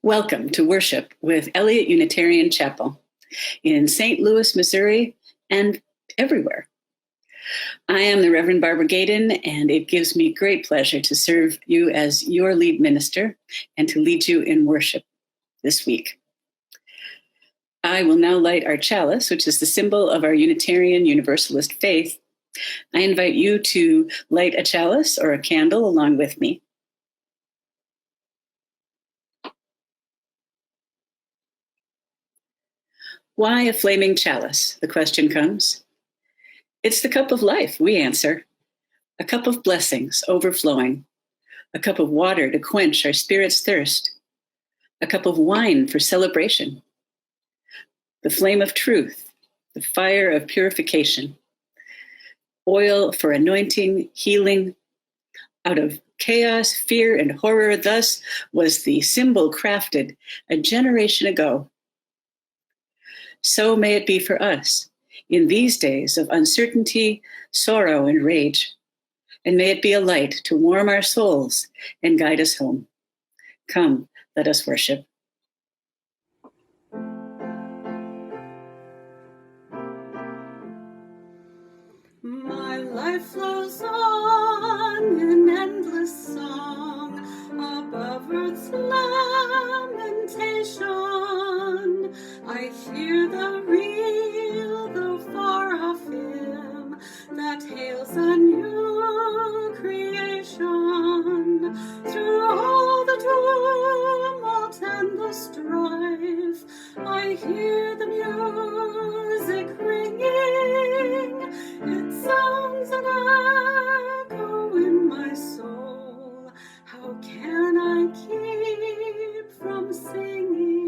Welcome to worship with Eliot Unitarian Chapel in St. Louis, Missouri, and everywhere. I am the Reverend Barbara Gaydon, and it gives me great pleasure to serve you as your lead minister and to lead you in worship this week. I will now light our chalice, which is the symbol of our Unitarian Universalist faith. I invite you to light a chalice or a candle along with me. Why a flaming chalice? The question comes. It's the cup of life, we answer. A cup of blessings overflowing. A cup of water to quench our spirit's thirst. A cup of wine for celebration. The flame of truth, the fire of purification. Oil for anointing, healing. Out of chaos, fear, and horror, thus was the symbol crafted a generation ago. So may it be for us in these days of uncertainty, sorrow, and rage. And may it be a light to warm our souls and guide us home. Come, let us worship. My life flows on in endless song above earth's lamentation. I hear the real, though far off hymn that hails a new creation. Through all the tumult and the strife, I hear the music ringing. It sounds an echo in my soul. How can I keep from singing?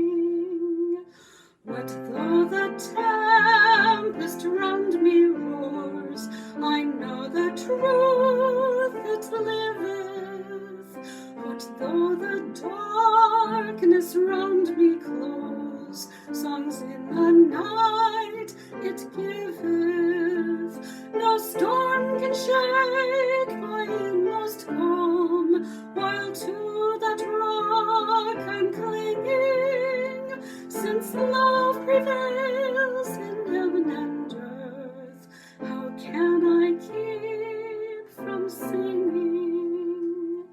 What though the tempest round me roars? I know the truth it liveth. What though the darkness round me close? Songs in the night it giveth. No storm can shake my inmost calm, while to that rock I'm clinging. Since love prevails in heaven and earth, how can I keep from singing?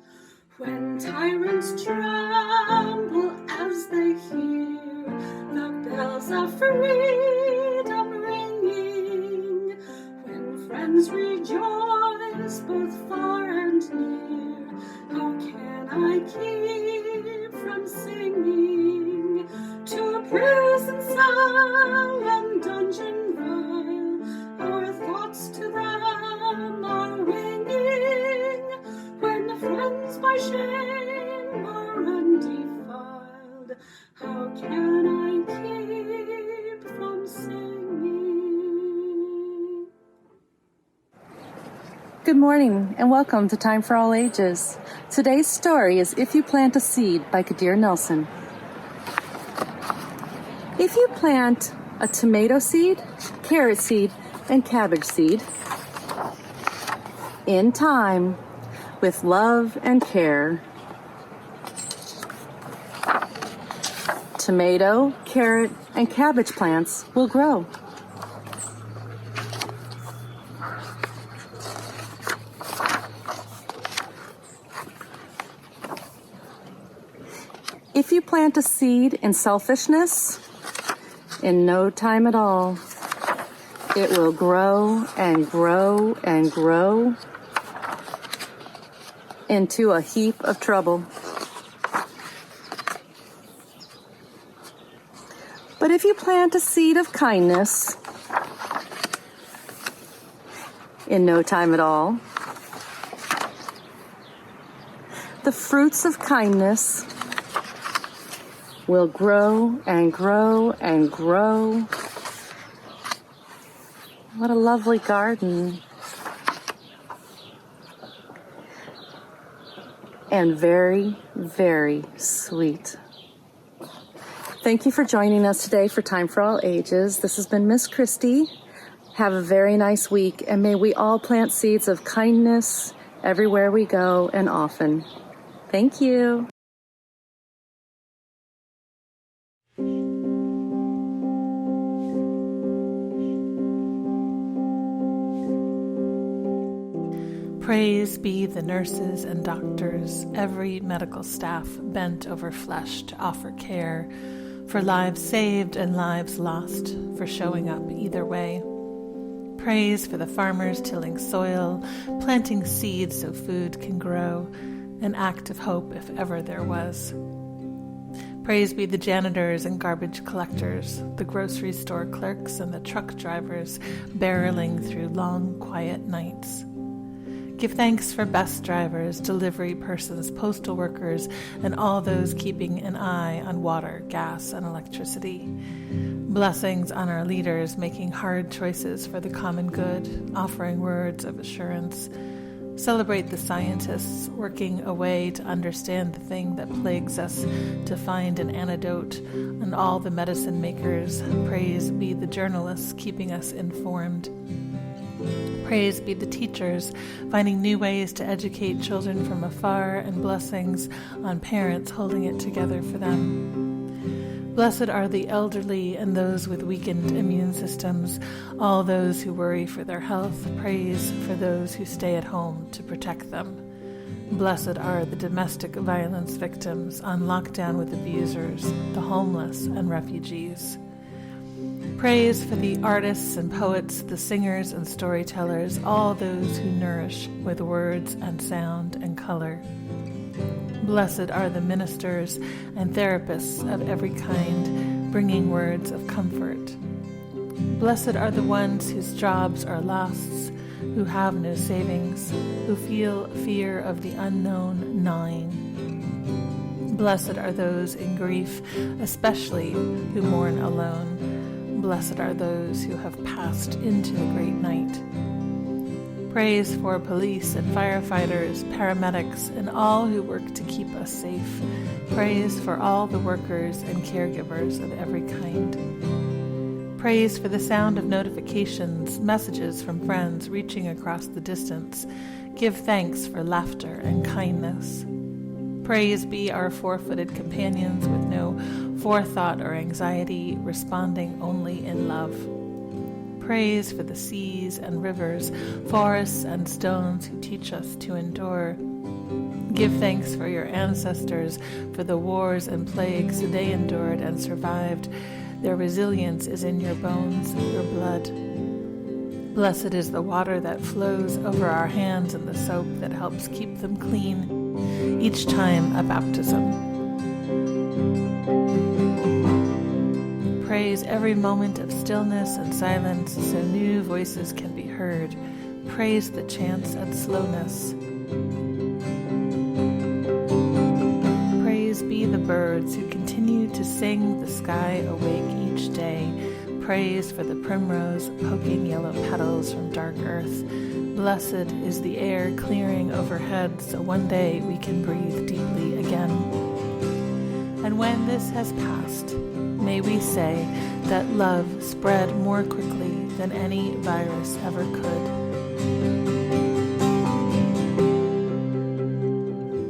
When tyrants tremble as they hear the bells of freedom ringing, when friends rejoice both far and near, how can I keep from singing? To prison cell and dungeon vile, our thoughts to them are winging. When friends by shame are undefiled, how can I keep from singing? Good morning and welcome to Time for All Ages. Today's story is If You Plant a Seed by Kadir Nelson. If you plant a tomato seed, carrot seed, and cabbage seed, in time, with love and care, tomato, carrot, and cabbage plants will grow. If you plant a seed in selfishness, in no time at all, it will grow and grow and grow into a heap of trouble. But if you plant a seed of kindness, in no time at all, the fruits of kindness will grow and grow and grow. What a lovely garden. And very, very sweet. Thank you for joining us today for Time for All Ages. This has been Miss Christie. Have a very nice week, and may we all plant seeds of kindness everywhere we go and often. Thank you. Praise be the nurses and doctors, every medical staff bent over flesh to offer care, for lives saved and lives lost, for showing up either way. Praise for the farmers tilling soil, planting seeds so food can grow, an act of hope if ever there was. Praise be the janitors and garbage collectors, the grocery store clerks and the truck drivers barreling through long, quiet nights. Give thanks for bus drivers, delivery persons, postal workers, and all those keeping an eye on water, gas, and electricity. Blessings on our leaders making hard choices for the common good, offering words of assurance. Celebrate the scientists working away to understand the thing that plagues us, to find an antidote, and all the medicine makers. Praise be the journalists keeping us informed. Praise be the teachers finding new ways to educate children from afar, and blessings on parents holding it together for them. Blessed are the elderly and those with weakened immune systems, all those who worry for their health. Praise for those who stay at home to protect them. Blessed are the domestic violence victims on lockdown with abusers, the homeless and refugees. Praise for the artists and poets, the singers and storytellers, all those who nourish with words and sound and color. Blessed are the ministers and therapists of every kind, bringing words of comfort. Blessed are the ones whose jobs are lost, who have no savings, who feel fear of the unknown gnawing. Blessed are those in grief, especially who mourn alone. Blessed are those who have passed into the great night. Praise for police and firefighters, paramedics, and all who work to keep us safe. Praise for all the workers and caregivers of every kind. Praise for the sound of notifications, messages from friends reaching across the distance. Give thanks for laughter and kindness. Praise be our four-footed companions with no forethought or anxiety, responding only in love. Praise for the seas and rivers, forests and stones who teach us to endure. Give thanks for your ancestors, for the wars and plagues they endured and survived. Their resilience is in your bones, your blood. Blessed is the water that flows over our hands and the soap that helps keep them clean each time a baptism. Praise every moment of stillness and silence so new voices can be heard. Praise the chants and slowness. Praise be the birds who continue to sing the sky awake each day. Praise for the primrose poking yellow petals from dark earth. Blessed is the air clearing overhead so one day we can breathe deeply again. And when this has passed, may we say that love spread more quickly than any virus ever could.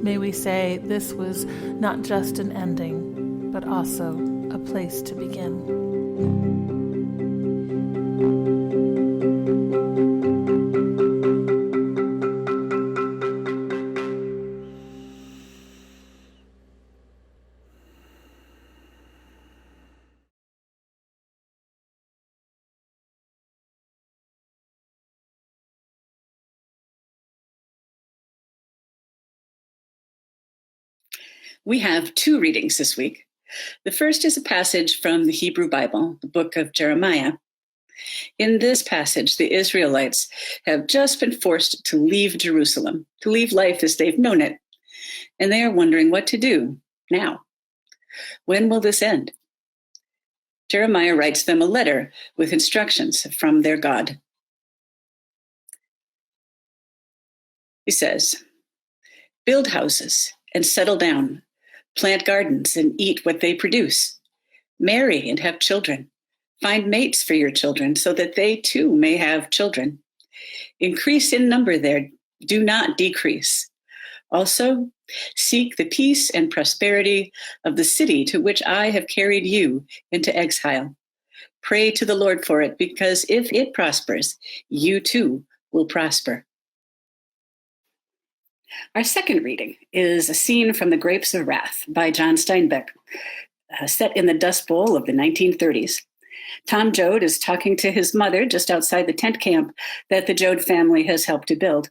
May we say this was not just an ending, but also a place to begin. We have two readings this week. The first is a passage from the Hebrew Bible, the book of Jeremiah. In this passage, the Israelites have just been forced to leave Jerusalem, to leave life as they've known it, and they are wondering what to do now. When will this end? Jeremiah writes them a letter with instructions from their God. He says, "Build houses and settle down. Plant gardens and eat what they produce. Marry and have children. Find mates for your children so that they too may have children. Increase in number there, do not decrease. Also, seek the peace and prosperity of the city to which I have carried you into exile. Pray to the Lord for it, because if it prospers, you too will prosper." Our second reading is a scene from The Grapes of Wrath by John Steinbeck, set in the Dust Bowl of the 1930s. Tom Joad is talking to his mother just outside the tent camp that the Joad family has helped to build.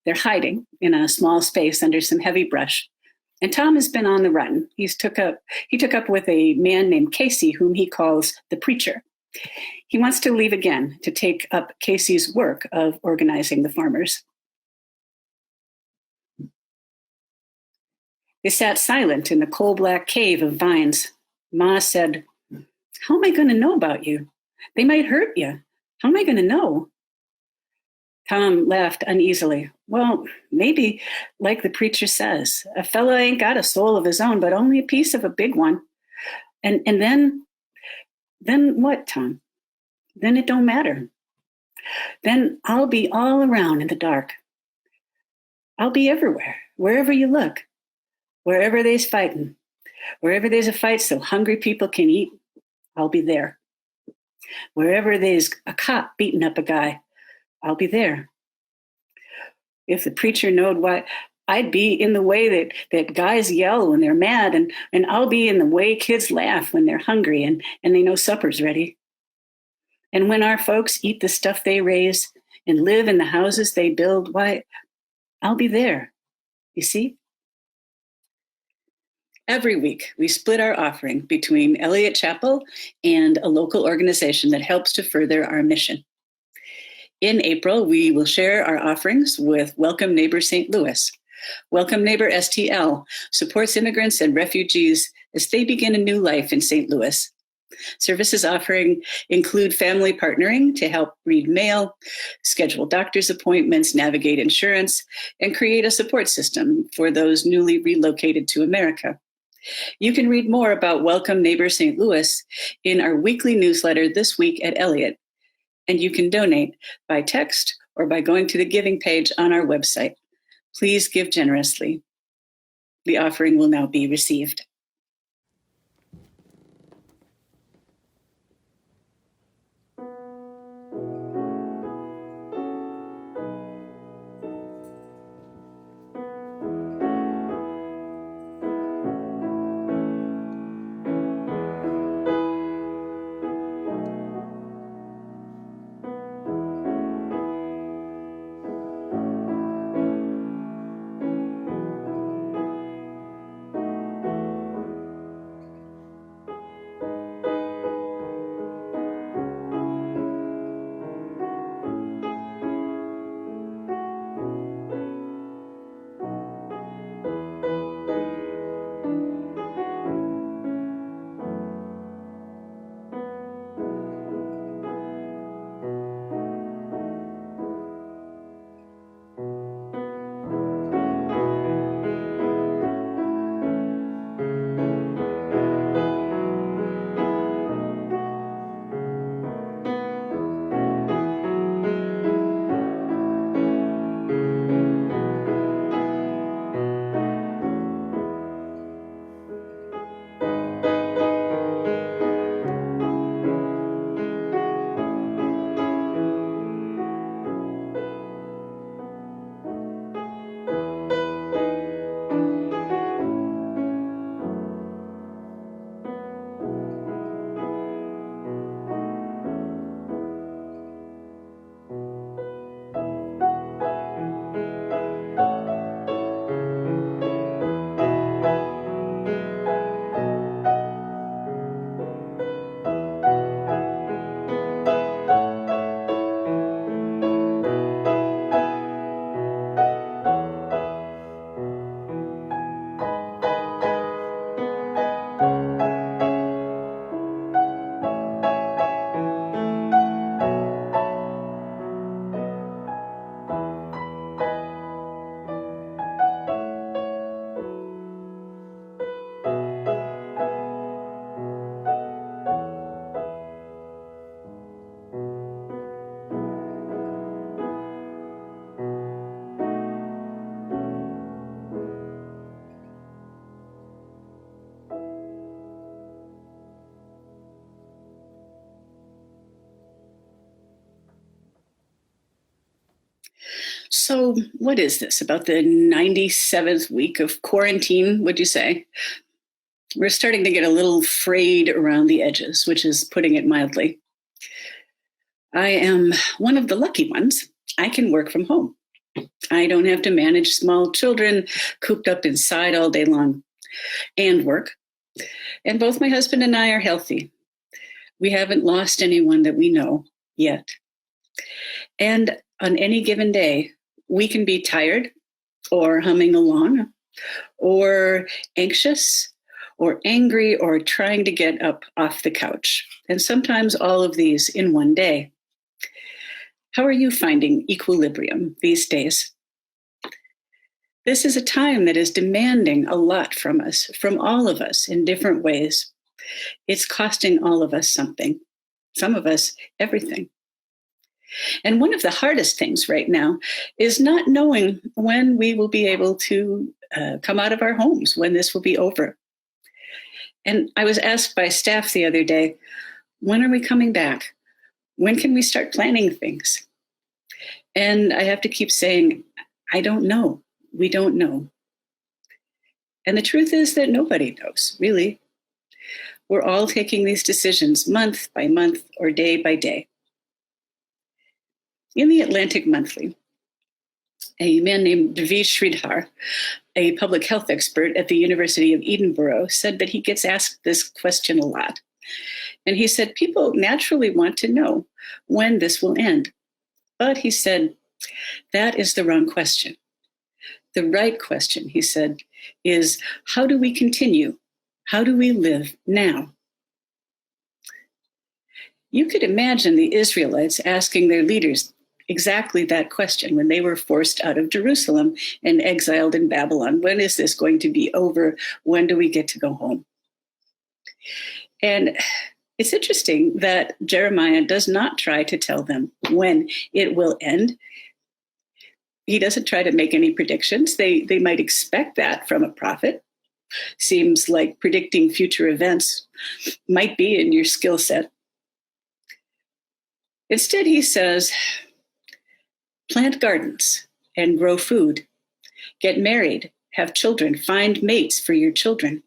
They're hiding in a small space under some heavy brush. And Tom has been on the run. He took up with a man named Casey, whom he calls the preacher. He wants to leave again to take up Casey's work of organizing the farmers. They sat silent in the coal-black cave of vines. Ma said, "How am I going to know about you? They might hurt you. How am I going to know?" Tom laughed uneasily. "Well, maybe, like the preacher says, a fella ain't got a soul of his own, but only a piece of a big one. And then what, Tom? Then it don't matter. Then I'll be all around in the dark. I'll be everywhere, wherever you look, wherever there's fighting, wherever there's a fight so hungry people can eat, I'll be there. Wherever there's a cop beating up a guy, I'll be there. If the preacher knowed why, I'd be in the way that guys yell when they're mad, and I'll be in the way kids laugh when they're hungry and they know supper's ready. And when our folks eat the stuff they raise and live in the houses they build, why, I'll be there. You see?" Every week, we split our offering between Eliot Chapel and a local organization that helps to further our mission. In April, we will share our offerings with Welcome Neighbor St. Louis. Welcome Neighbor STL supports immigrants and refugees as they begin a new life in St. Louis. Services offering include family partnering to help read mail, schedule doctor's appointments, navigate insurance, and create a support system for those newly relocated to America. You can read more about Welcome Neighbor St. Louis in our weekly newsletter this week at Eliot, and you can donate by text or by going to the giving page on our website. Please give generously. The offering will now be received. So what is this, about the 97th week of quarantine, would you say? We're starting to get a little frayed around the edges, which is putting it mildly. I am one of the lucky ones. I can work from home. I don't have to manage small children cooped up inside all day long and work. And both my husband and I are healthy. We haven't lost anyone that we know yet. And on any given day, we can be tired or humming along or anxious or angry or trying to get up off the couch. And sometimes all of these in one day. How are you finding equilibrium these days? This is a time that is demanding a lot from us, from all of us in different ways. It's costing all of us something, some of us everything. And one of the hardest things right now is not knowing when we will be able to come out of our homes, when this will be over. And I was asked by staff the other day, when are we coming back? When can we start planning things? And I have to keep saying, I don't know. We don't know. And the truth is that nobody knows, really. We're all taking these decisions month by month or day by day. In the Atlantic Monthly, a man named Devi Sridhar, a public health expert at the University of Edinburgh, said that he gets asked this question a lot. And he said, people naturally want to know when this will end. But he said, that is the wrong question. The right question, he said, is how do we continue? How do we live now? You could imagine the Israelites asking their leaders exactly that question when they were forced out of Jerusalem and exiled in Babylon. When is this going to be over? When do we get to go home? And it's interesting that Jeremiah does not try to tell them when it will end. He doesn't try to make any predictions. They might expect that from a prophet. Seems like predicting future events might be in your skill set. Instead, he says, plant gardens and grow food. Get married, have children, find mates for your children.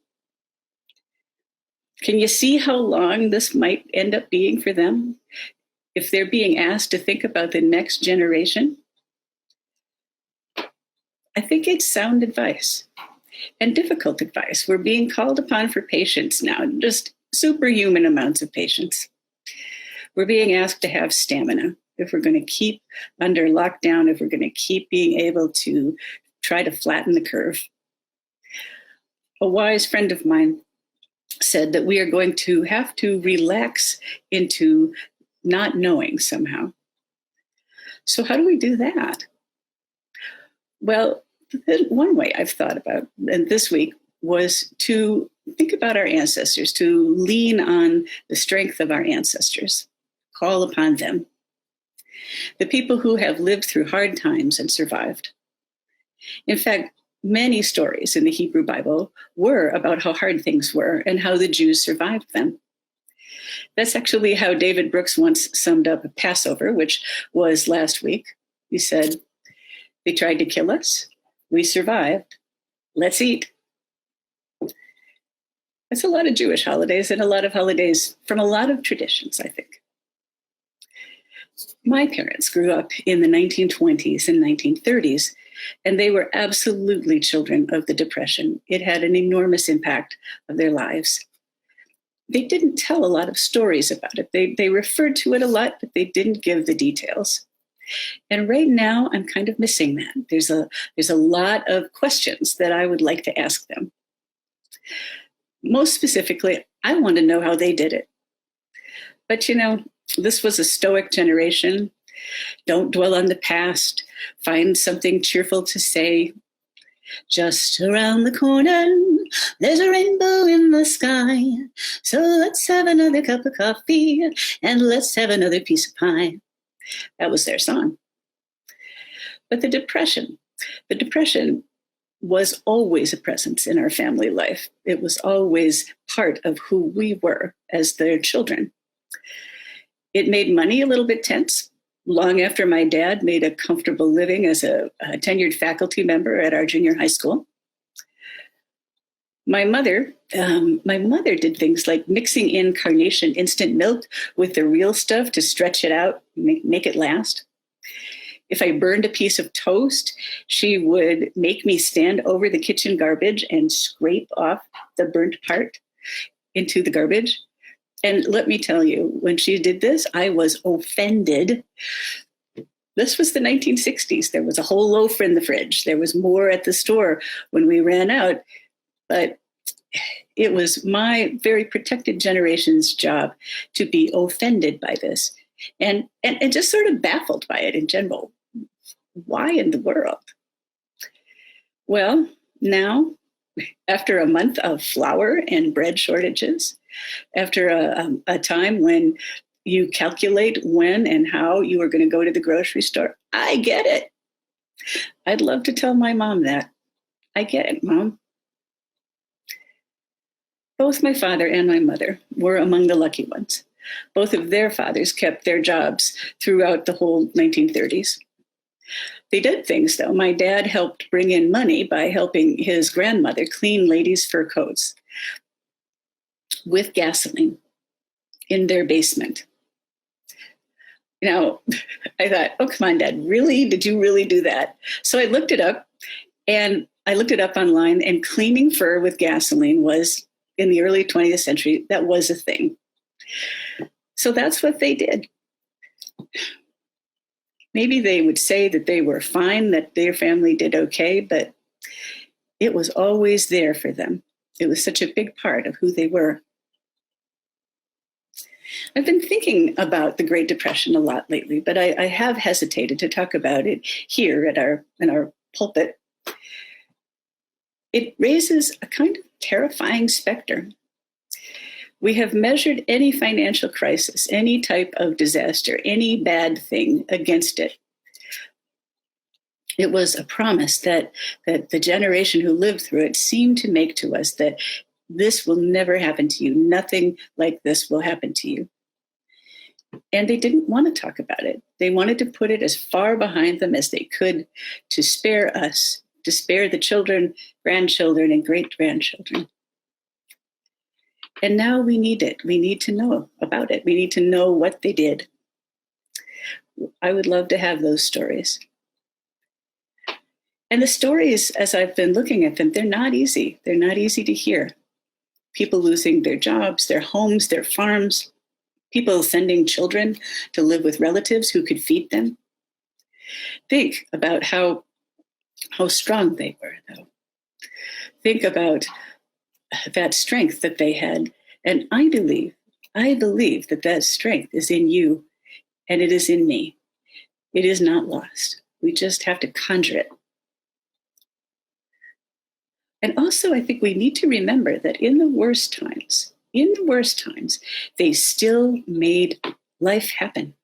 Can you see how long this might end up being for them if they're being asked to think about the next generation? I think it's sound advice and difficult advice. We're being called upon for patience now, just superhuman amounts of patience. We're being asked to have stamina if we're going to keep under lockdown, if we're going to keep being able to try to flatten the curve. A wise friend of mine said that we are going to have to relax into not knowing somehow. So how do we do that? Well, one way I've thought about, and this week, was to think about our ancestors, to lean on the strength of our ancestors, call upon them. The people who have lived through hard times and survived. In fact, many stories in the Hebrew Bible were about how hard things were and how the Jews survived them. That's actually how David Brooks once summed up Passover, which was last week. He said, they tried to kill us. We survived. Let's eat. That's a lot of Jewish holidays and a lot of holidays from a lot of traditions, I think. My parents grew up in the 1920s and 1930s, and they were absolutely children of the Depression. It had an enormous impact on their lives. They didn't tell a lot of stories about it. They referred to it a lot, but they didn't give the details. And right now, I'm kind of missing that. There's a lot of questions that I would like to ask them. Most specifically, I want to know how they did it. But this was a stoic generation. Don't dwell on the past. Find something cheerful to say. Just around the corner, there's a rainbow in the sky. So let's have another cup of coffee and let's have another piece of pie. That was their song. But the depression was always a presence in our family life. It was always part of who we were as their children. It made money a little bit tense. long after my dad made a comfortable living as a tenured faculty member at our junior high school. My mother did things like mixing in carnation instant milk with the real stuff to stretch it out, make it last. If I burned a piece of toast, she would make me stand over the kitchen garbage and scrape off the burnt part into the garbage. And let me tell you, when she did this, I was offended. This was the 1960s. There was a whole loaf in the fridge. There was more at the store when we ran out. But it was my very protected generation's job to be offended by this and just sort of baffled by it in general. Why in the world? Well, now, after a month of flour and bread shortages, after a time when you calculate when and how you are going to go to the grocery store, I get it. I'd love to tell my mom that. I get it, Mom. Both my father and my mother were among the lucky ones. Both of their fathers kept their jobs throughout the whole 1930s. They did things, though. My dad helped bring in money by helping his grandmother clean ladies' fur coats with gasoline in their basement. You know, I thought, oh, come on, Dad, really? Did you really do that? So I looked it up, and I looked it up online, and cleaning fur with gasoline was, in the early 20th century, that was a thing. So that's what they did. Maybe they would say that they were fine, that their family did okay, but it was always there for them. It was such a big part of who they were. I've been thinking about the Great Depression a lot lately, but I have hesitated to talk about it here in our pulpit. It raises a kind of terrifying specter. We have measured any financial crisis, any type of disaster, any bad thing against it. It was a promise that the generation who lived through it seemed to make to us, that this will never happen to you. Nothing like this will happen to you. And they didn't want to talk about it. They wanted to put it as far behind them as they could to spare us, to spare the children, grandchildren, and great-grandchildren. And now we need it. We need to know about it. We need to know what they did. I would love to have those stories. And the stories, as I've been looking at them, they're not easy. They're not easy to hear. People losing their jobs, their homes, their farms, people sending children to live with relatives who could feed them. Think about how strong they were, though. Think about that strength that they had. And I believe that strength is in you and it is in me. It is not lost. We just have to conjure it. And also, I think we need to remember that in the worst times, they still made life happen.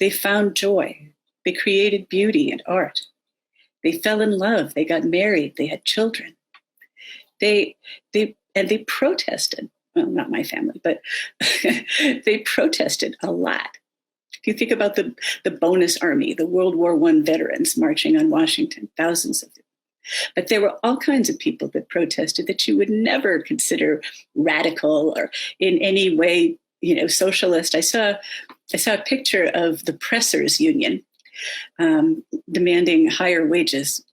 They found joy. They created beauty and art. They fell in love. They got married. They had children. They protested. Well, not my family, but they protested a lot. If you think about the bonus army, the World War I veterans marching on Washington, thousands of them. But there were all kinds of people that protested that you would never consider radical or in any way, socialist. I saw a picture of the pressers union demanding higher wages.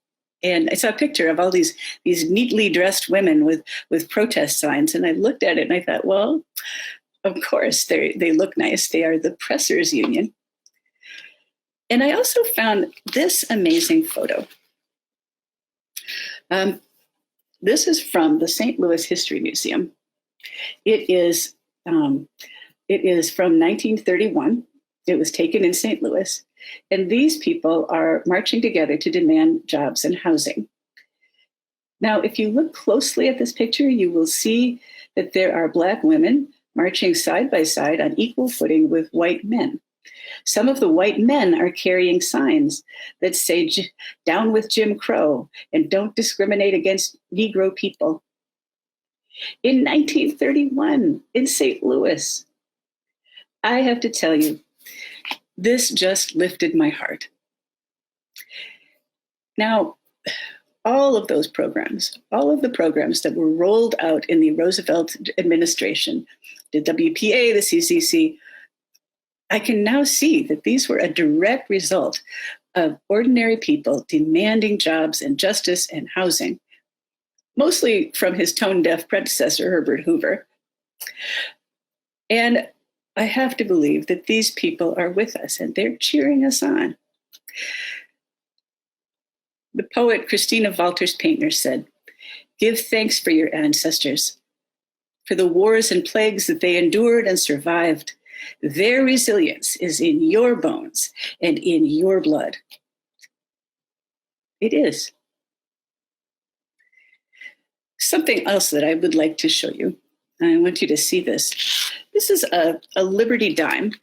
And I saw a picture of all these neatly dressed women with protest signs. And I looked at it and I thought, well, of course, they look nice. They are the pressers union. And I also found this amazing photo. This is from the St. Louis History Museum. It is from 1931. It was taken in St. Louis. And these people are marching together to demand jobs and housing. Now, if you look closely at this picture, you will see that there are Black women marching side by side on equal footing with white men. Some of the white men are carrying signs that say, "Down with Jim Crow," and "Don't discriminate against Negro people." In 1931, in St. Louis, I have to tell you, This just lifted my heart. Now, all of those programs, all of the programs that were rolled out in the Roosevelt administration, the WPA, the CCC, I can now see that these were a direct result of ordinary people demanding jobs and justice and housing, mostly from his tone-deaf predecessor, Herbert Hoover. And I have to believe that these people are with us and they're cheering us on. The poet Christina Walters Paintner said, "Give thanks for your ancestors, for the wars and plagues that they endured and survived. Their resilience is in your bones and in your blood." It is. Something else that I would like to show you. I want you to see this. This is a Liberty dime.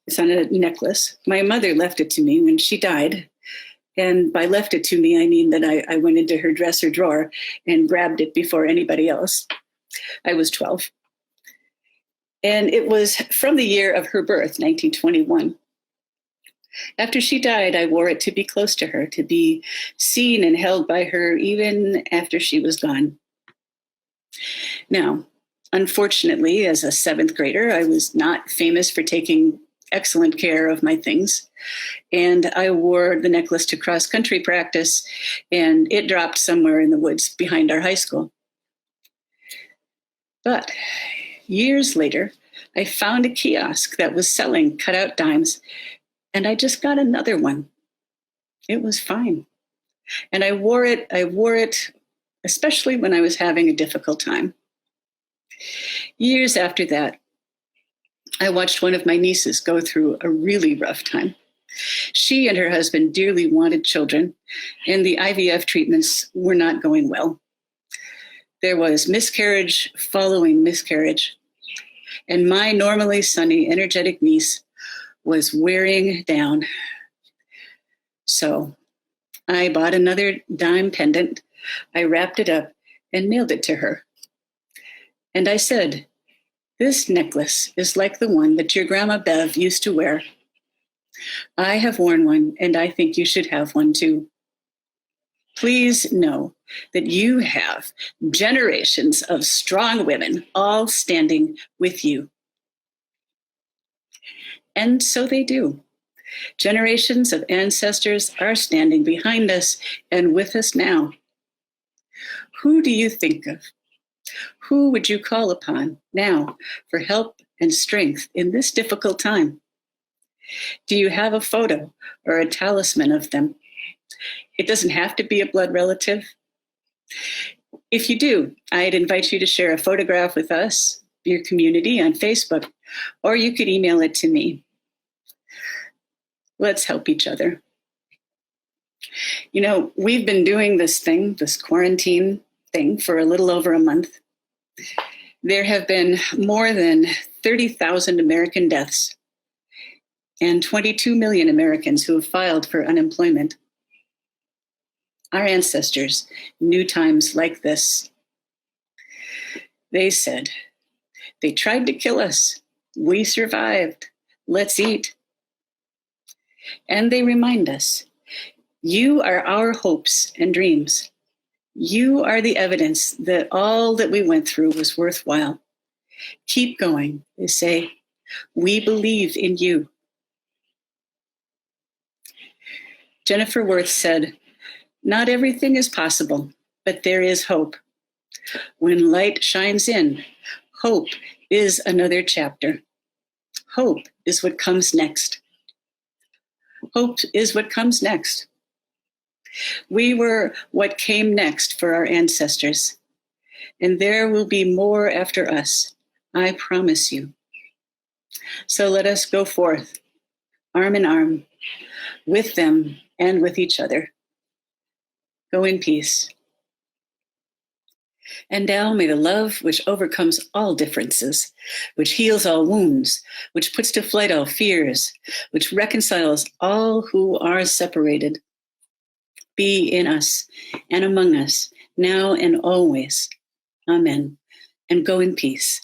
It's on a necklace. My mother left it to me when she died. And by left it to me, I mean that I went into her dresser drawer and grabbed it before anybody else. I was 12. And it was from the year of her birth, 1921. After she died, I wore it to be close to her, to be seen and held by her even after she was gone. Now, unfortunately, as a seventh grader, I was not famous for taking excellent care of my things. And I wore the necklace to cross-country practice, and it dropped somewhere in the woods behind our high school. But years later, I found a kiosk that was selling cut-out dimes, and I just got another one. It was fine. And I wore it especially when I was having a difficult time. Years after that, I watched one of my nieces go through a really rough time. She and her husband dearly wanted children, and the IVF treatments were not going well. There was miscarriage following miscarriage, and my normally sunny, energetic niece was wearing down. So I bought another dime pendant. I wrapped it up and mailed it to her. And I said, "This necklace is like the one that your Grandma Bev used to wear. I have worn one, and I think you should have one too. Please know that you have generations of strong women all standing with you." And so they do. Generations of ancestors are standing behind us and with us now. Who do you think of? Who would you call upon now for help and strength in this difficult time? Do you have a photo or a talisman of them? It doesn't have to be a blood relative. If you do, I'd invite you to share a photograph with us, your community, on Facebook, or you could email it to me. Let's help each other. You know, we've been doing this quarantine thing, for a little over a month. There have been more than 30,000 American deaths and 22 million Americans who have filed for unemployment. Our ancestors knew times like this. They said, "They tried to kill us. We survived. Let's eat." And they remind us, you are our hopes and dreams. You are the evidence that all that we went through was worthwhile. Keep going, they say. We believe in you. Jennifer Worth said, "Not everything is possible, but there is hope. When light shines in, hope is another chapter. Hope is what comes next. Hope is what comes next." We were what came next for our ancestors, and there will be more after us, I promise you. So let us go forth, arm in arm, with them and with each other. Go in peace. And now may the love which overcomes all differences, which heals all wounds, which puts to flight all fears, which reconciles all who are separated, be in us and among us, now and always. Amen. And go in peace.